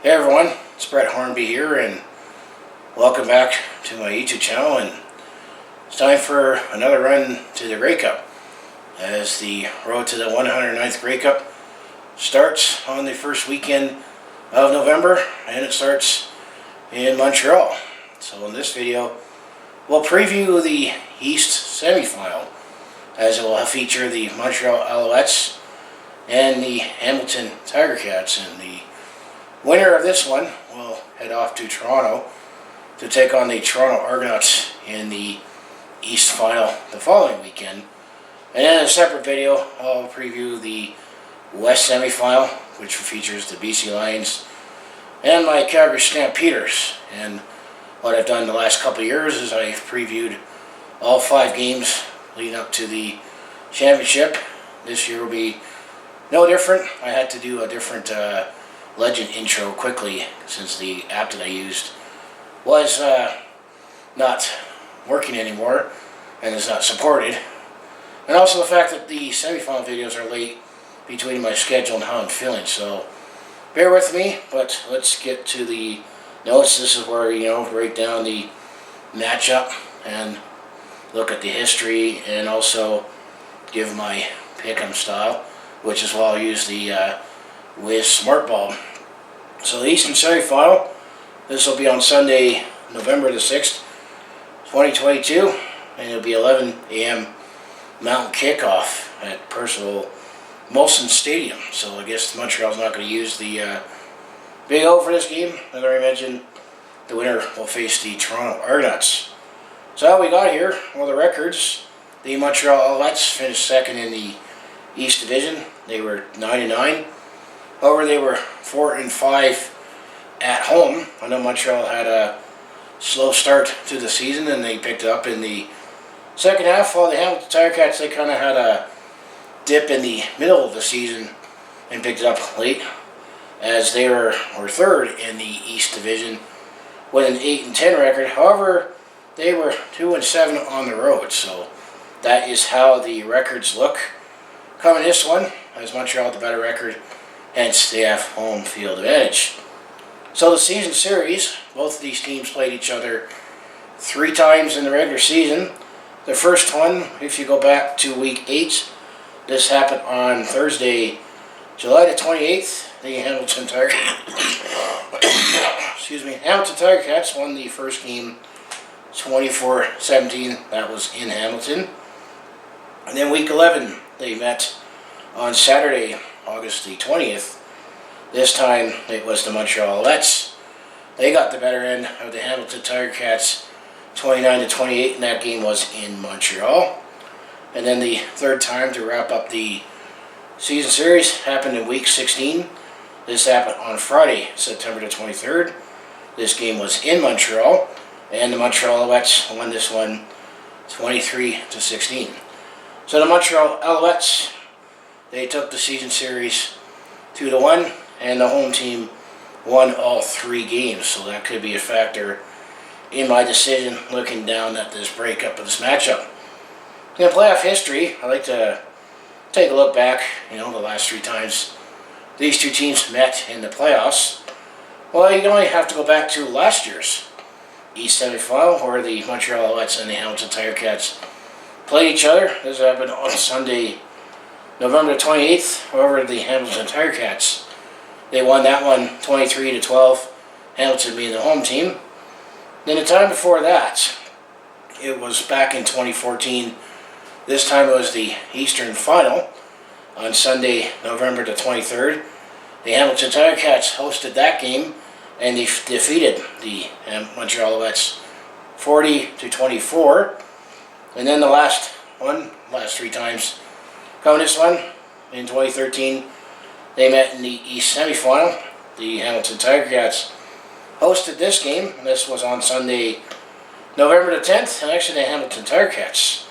Hey everyone, it's Brett Hornby here, and welcome back to my YouTube channel. And it's time for another run to the Grey Cup, as the road to the 109th Grey Cup starts on the first weekend of November, and it starts in Montreal. So in this video, we'll preview the East semifinal, as it will feature the Montreal Alouettes and the Hamilton Tiger Cats, and the winner of this one will head off to Toronto to take on the Toronto Argonauts in the East final the following weekend. And in a separate video, I'll preview the West semifinal, which features the BC Lions and my Calgary Stampeders. And what I've done the last couple of years is I've previewed all 5 games leading up to the championship. This year will be no different. I had to do a different legend intro quickly, since the app that I used was not working anymore and is not supported. And also the fact that the semifinal videos are late between my schedule and how I'm feeling. So bear with me, but let's get to the notes. This is where, break down the matchup and look at the history, and also give my pick'em style, which is why I'll use the Wiz Smart Bulb. So the Eastern semifinal, this will be on Sunday, November the 6th, 2022, and it'll be 11 a.m. Mountain kickoff at Percival Molson Stadium. So I guess Montreal's not going to use the Big O for this game. As I already mentioned, the winner will face the Toronto Argonauts. So how we got here, well, the records: the Montreal Alouettes finished second in the East Division. They were 9-9. However, they were 4-5 at home. I know Montreal had a slow start to the season, and they picked it up in the second half. While the Hamilton Tiger Cats, they kind of had a dip in the middle of the season and picked it up late, as they were third in the East Division with an 8-10 record. However, they were 2-7 on the road. So that is how the records look coming this one, as Montreal had the better record, hence they have home field advantage. So the season series, both of these teams played each other 3 times in the regular season. The first one, if you go back to week 8, this happened on Thursday, July the 28th. The Hamilton Tiger Hamilton Tiger Cats won the first game 24-17. That was in Hamilton. And then week 11, they met on Saturday, August the 20th. This time it was the Montreal Alouettes. They got the better end of the Hamilton Tiger Cats 29-28, and that game was in Montreal. And then the third time to wrap up the season series happened in week 16. This happened on Friday, September the 23rd. This game was in Montreal, and the Montreal Alouettes won this one 23-16. So the Montreal Alouettes, they took the season series 2-1, and the home team won all 3 games. So that could be a factor in my decision looking down at this breakup of this matchup. In playoff history, I like to take a look back, the last 3 times these 2 teams met in the playoffs. Well, you only have to go back to last year's East semifinal, where the Montreal Alouettes and the Hamilton Tiger Cats played each other. This happened on Sunday, November 28th. However, the Hamilton Tiger Cats, they won that one 23-12, Hamilton being the home team. Then the time before that, it was back in 2014. This time it was the Eastern final on Sunday, November the 23rd. The Hamilton Tiger Cats hosted that game, and they defeated the Montreal Alouettes 40-24. And then the last 3 times, coming this one, in 2013, they met in the East semifinal. The Hamilton Tiger Cats hosted this game, and this was on Sunday, November the 10th, and actually the Hamilton Tiger Cats,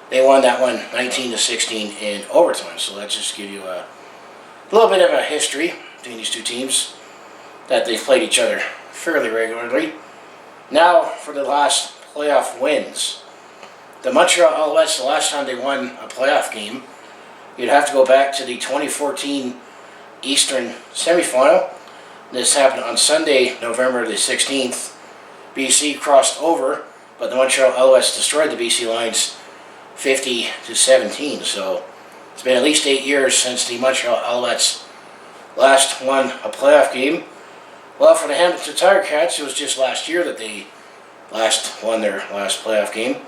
they won that one 19-16 in overtime. So that just gives you a little bit of a history between these 2 teams, that they've played each other fairly regularly. Now for the last playoff wins. The Montreal Alouettes, the last time they won a playoff game, you'd have to go back to the 2014 Eastern semifinal, This happened on Sunday, November the 16th. BC crossed over, but the Montreal Alouettes destroyed the BC Lions 50-17. So it's been at least 8 years since the Montreal Alouettes last won a playoff game. Well, for the Hamilton Tiger Cats, it was just last year that they last won their last playoff game.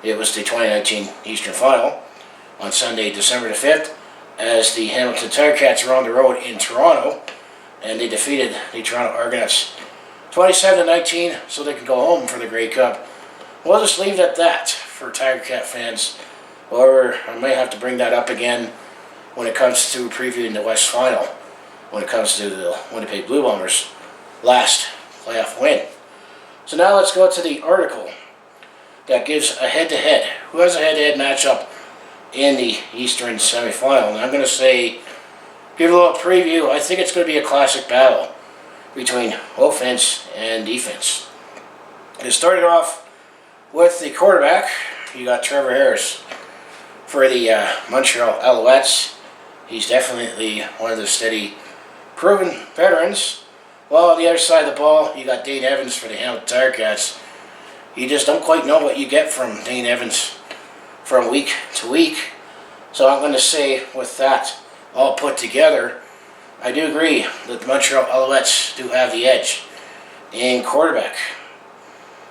It was the 2019 Eastern Final on Sunday, December the 5th, as the Hamilton Tiger Cats were on the road in Toronto, and they defeated the Toronto Argonauts 27-19, so they can go home for the Grey Cup. We'll just leave it at that for Tiger Cat fans. However, I may have to bring that up again when it comes to previewing the West Final, when it comes to the Winnipeg Blue Bombers' last playoff win. So now let's go to the article that gives a head-to-head. Who has a head-to-head matchup in the Eastern semifinal? And I'm going to say, give a little preview. I think it's going to be a classic battle between offense and defense. It started off with the quarterback. You got Trevor Harris for the Montreal Alouettes. He's definitely one of the steady, proven veterans. Well, on the other side of the ball, you got Dane Evans for the Hamilton Tiger Cats. You just don't quite know what you get from Dane Evans from week to week. So I'm going to say, with that all put together, I do agree that the Montreal Alouettes do have the edge in quarterback.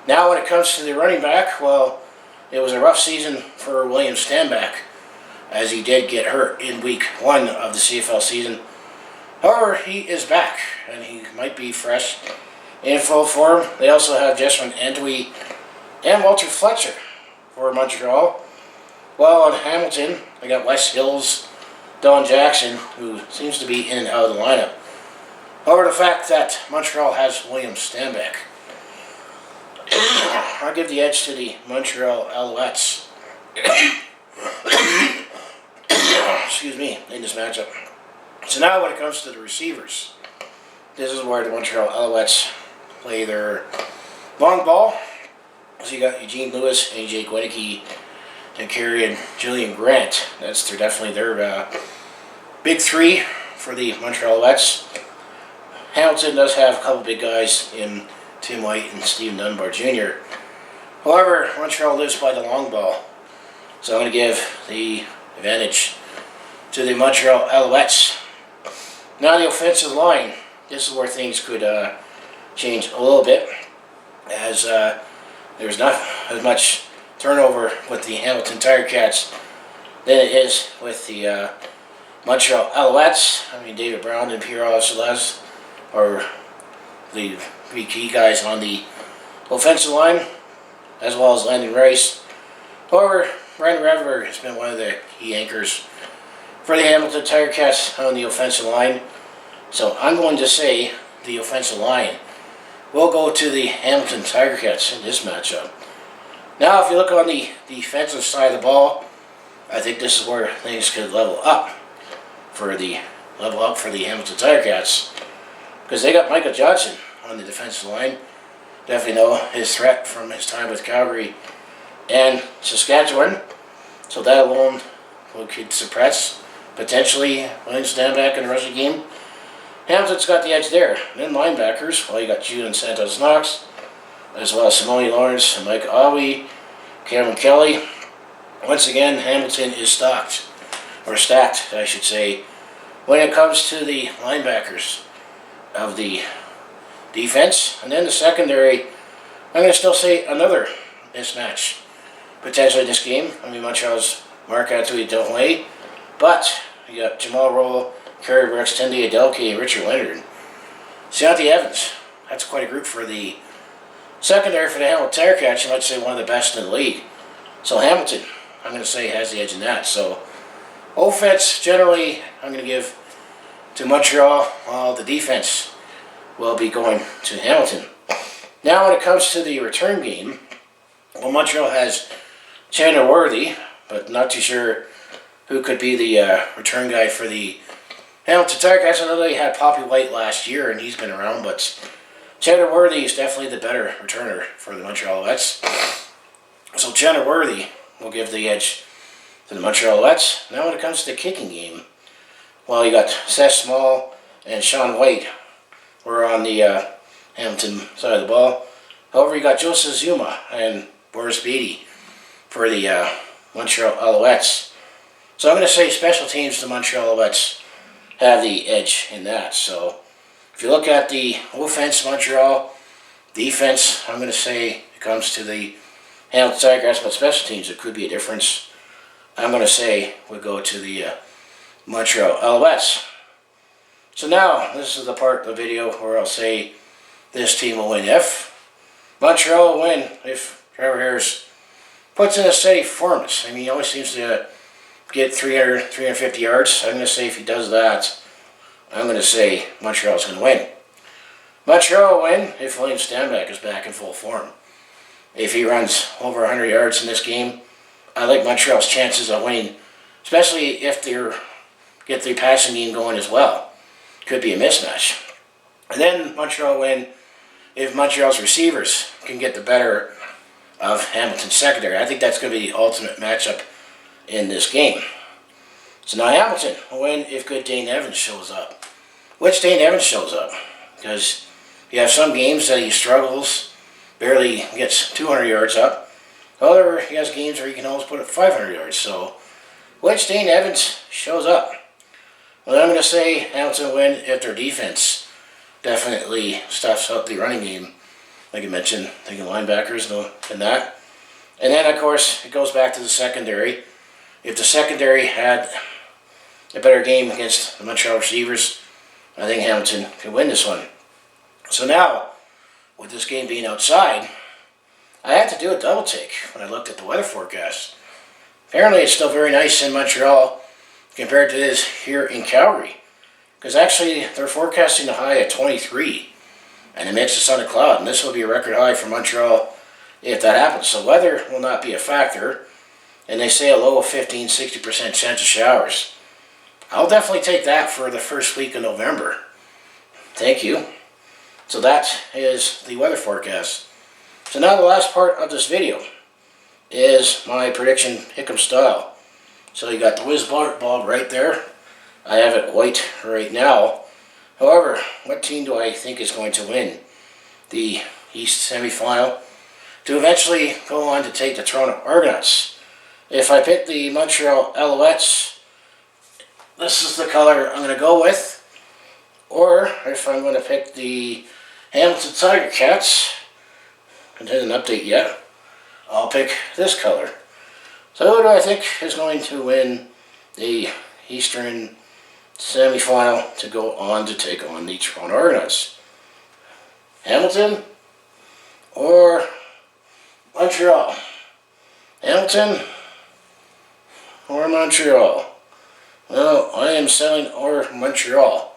Now when it comes to the running back, well, it was a rough season for William Stanback, as he did get hurt in week 1 of the CFL season. However, he is back, and he might be fresh in full form. They also have Jessamine Antwi and Walter Fletcher for Montreal. Well, on Hamilton, they got Wes Hills, Don Jackson, who seems to be in and out of the lineup. However, the fact that Montreal has William Stanback, I'll give the edge to the Montreal Alouettes. Excuse me, in this matchup. So now when it comes to the receivers, this is where the Montreal Alouettes play their long ball. So you got Eugene Lewis, AJ Gwedicke, and Carey and Julian Grant. That's definitely their big three for the Montreal Alouettes. Hamilton does have a couple big guys in Tim White and Steve Dunbar Jr. However, Montreal lives by the long ball. So I'm going to give the advantage to the Montreal Alouettes. Now the offensive line. This is where things could change a little bit, as there's not as much turnover with the Hamilton Tiger Cats than it is with the Montreal Alouettes. I mean, David Brown and Pierre Celeste are the three key guys on the offensive line, as well as Landon Rice. However, Brandon Rever has been one of the key anchors for the Hamilton Tiger Cats on the offensive line. So I'm going to say the offensive line will go to the Hamilton Tiger Cats in this matchup. Now, if you look on the defensive side of the ball, I think this is where things could level up for the Hamilton Tiger Cats, because they got Michael Johnson on the defensive line. Definitely know his threat from his time with Calgary and Saskatchewan. So that alone could suppress potentially William Stanback in the rushing game. Hamilton's got the edge there. Then linebackers, well, you got Julian Santos Knox, as well as Simone Lawrence and Mike Awi, Cameron Kelly. Once again, Hamilton is stacked, I should say, when it comes to the linebackers of the defense. And then the secondary, I'm going to still say another mismatch potentially this game. I mean, Montreal's Marc-Antoine Delahaye, but you got Jamal Roll, Kerry Brooks, Tunde Adelke, and Richard Leonard. Deontay Evans. That's quite a group for the secondary for the Hamilton Tiger Cats. You might say one of the best in the league. So Hamilton, I'm going to say, has the edge in that. So offense, generally, I'm going to give to Montreal, while the defense will be going to Hamilton. Now when it comes to the return game, well, Montreal has Chandler Worthy, but not too sure who could be the return guy for the Hamilton Tiger Cats. I know they had Poppy White last year, and he's been around, but Chandler Worthy is definitely the better returner for the Montreal Alouettes. So Chandler Worthy will give the edge to the Montreal Alouettes. Now when it comes to the kicking game, well, you got Seth Small and Sean White were on the Hamilton side of the ball. However, you got Joseph Zuma and Boris Beatty for the Montreal Alouettes. So I'm going to say special teams, the Montreal Alouettes have the edge in that. So if you look at the offense, Montreal, defense, I'm going to say it comes to the Hamilton Tigercats, but special teams, it could be a difference. I'm going to say we'll go to the Montreal Alouettes. So now, this is the part of the video where I'll say this team will win if. Montreal will win if Trevor Harris puts in a steady performance. I mean, he always seems to get 300, 350 yards. I'm going to say if he does that, I'm going to say Montreal's going to win. Montreal will win if William Stanback is back in full form. If he runs over 100 yards in this game, I like Montreal's chances of winning, especially if they get the passing game going as well. Could be a mismatch. And then Montreal will win if Montreal's receivers can get the better of Hamilton's secondary. I think that's going to be the ultimate matchup in this game. So now Hamilton will win if good Dane Evans shows up. Which Dane Evans shows up? Because you have some games that he struggles, barely gets 200 yards up. However, he has games where he can almost put up 500 yards. So, which Dane Evans shows up? Well, I'm going to say Hamilton will win if their defense definitely stuffs up the running game. Like I mentioned, thinking linebackers and that. And then, of course, it goes back to the secondary. If the secondary had a better game against the Montreal receivers, I think Hamilton could win this one. So now, with this game being outside, I had to do a double take when I looked at the weather forecast. Apparently, it's still very nice in Montreal compared to this here in Calgary. Because actually, they're forecasting a high of 23. And it makes the sun a cloud. And this will be a record high for Montreal if that happens. So weather will not be a factor. And they say a low of 15-60% chance of showers. I'll definitely take that for the first week of November. Thank you. So that is the weather forecast. So now the last part of this video is my prediction pick'em style. So you got the whiz ball right there. I have it white right now. However, what team do I think is going to win the East semifinal to eventually go on to take the Toronto Argonauts? If I pick the Montreal Alouettes, this is the color I'm going to go with. Or if I'm going to pick the Hamilton Tigercats, I didn't update yet, I'll pick this color. So who do I think is going to win the Eastern semifinal to go on to take on the Toronto Argonauts? Hamilton or Montreal? Hamilton or Montreal? Well, I am selling or Montreal.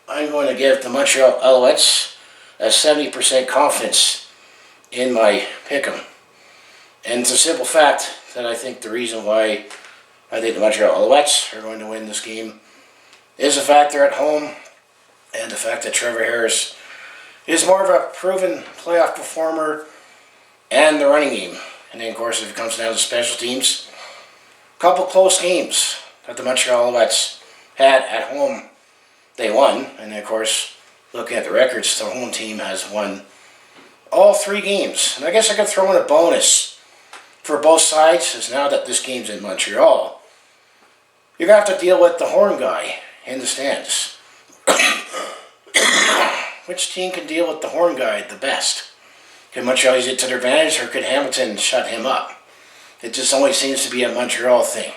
I'm going to give the Montreal Alouettes a 70% confidence in my pick'em. And it's a simple fact that I think the reason why I think the Montreal Alouettes are going to win this game is the fact they're at home and the fact that Trevor Harris is more of a proven playoff performer and the running game. And then, of course, if it comes down to special teams, a couple close games that the Montreal Alouettes had at home, they won. And then, of course, looking at the records, the home team has won all 3 games. And I guess I could throw in a bonus for both sides, is now that this game's in Montreal, you're going to have to deal with the horn guy in the stands. Which team can deal with the horn guy the best? Can Montreal use it to their advantage, or could Hamilton shut him up? It just always seems to be a Montreal thing.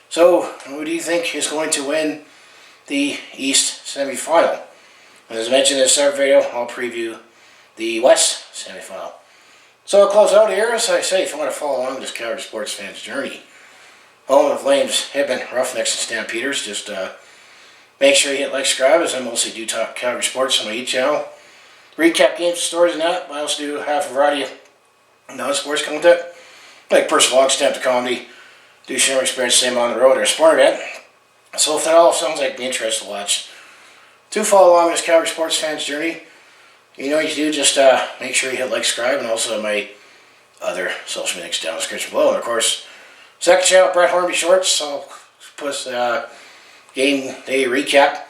So, who do you think is going to win the East semifinal? And as I mentioned in this third video, I'll preview the West semifinal. So I'll close out here. As I say, if you want to follow along this Calgary sports fan's journey, home of Flames, Hibbing, Roughnecks, and Stampeders, just make sure you hit like, subscribe, as I mostly do talk Calgary sports on my channel. Recap games, stories, and that. I also do have a variety of non-sports content, like personal vlogs, stand-up comedy, do share my experience, same on the road or a sport event. So if that all sounds like be interested to watch, to follow along this Calgary sports fan's journey, you know what you do, just make sure you hit like, subscribe, and also my other social media links down in the description below. And of course, second channel, Brett Hornby Shorts. I'll put game day recap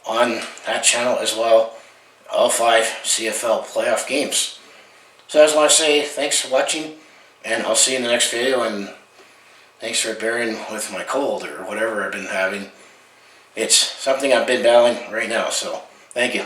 on that channel as well. all 5 CFL playoff games. So I just want to say thanks for watching, and I'll see you in the next video, and thanks for bearing with my cold or whatever I've been having. It's something I've been battling right now, so thank you.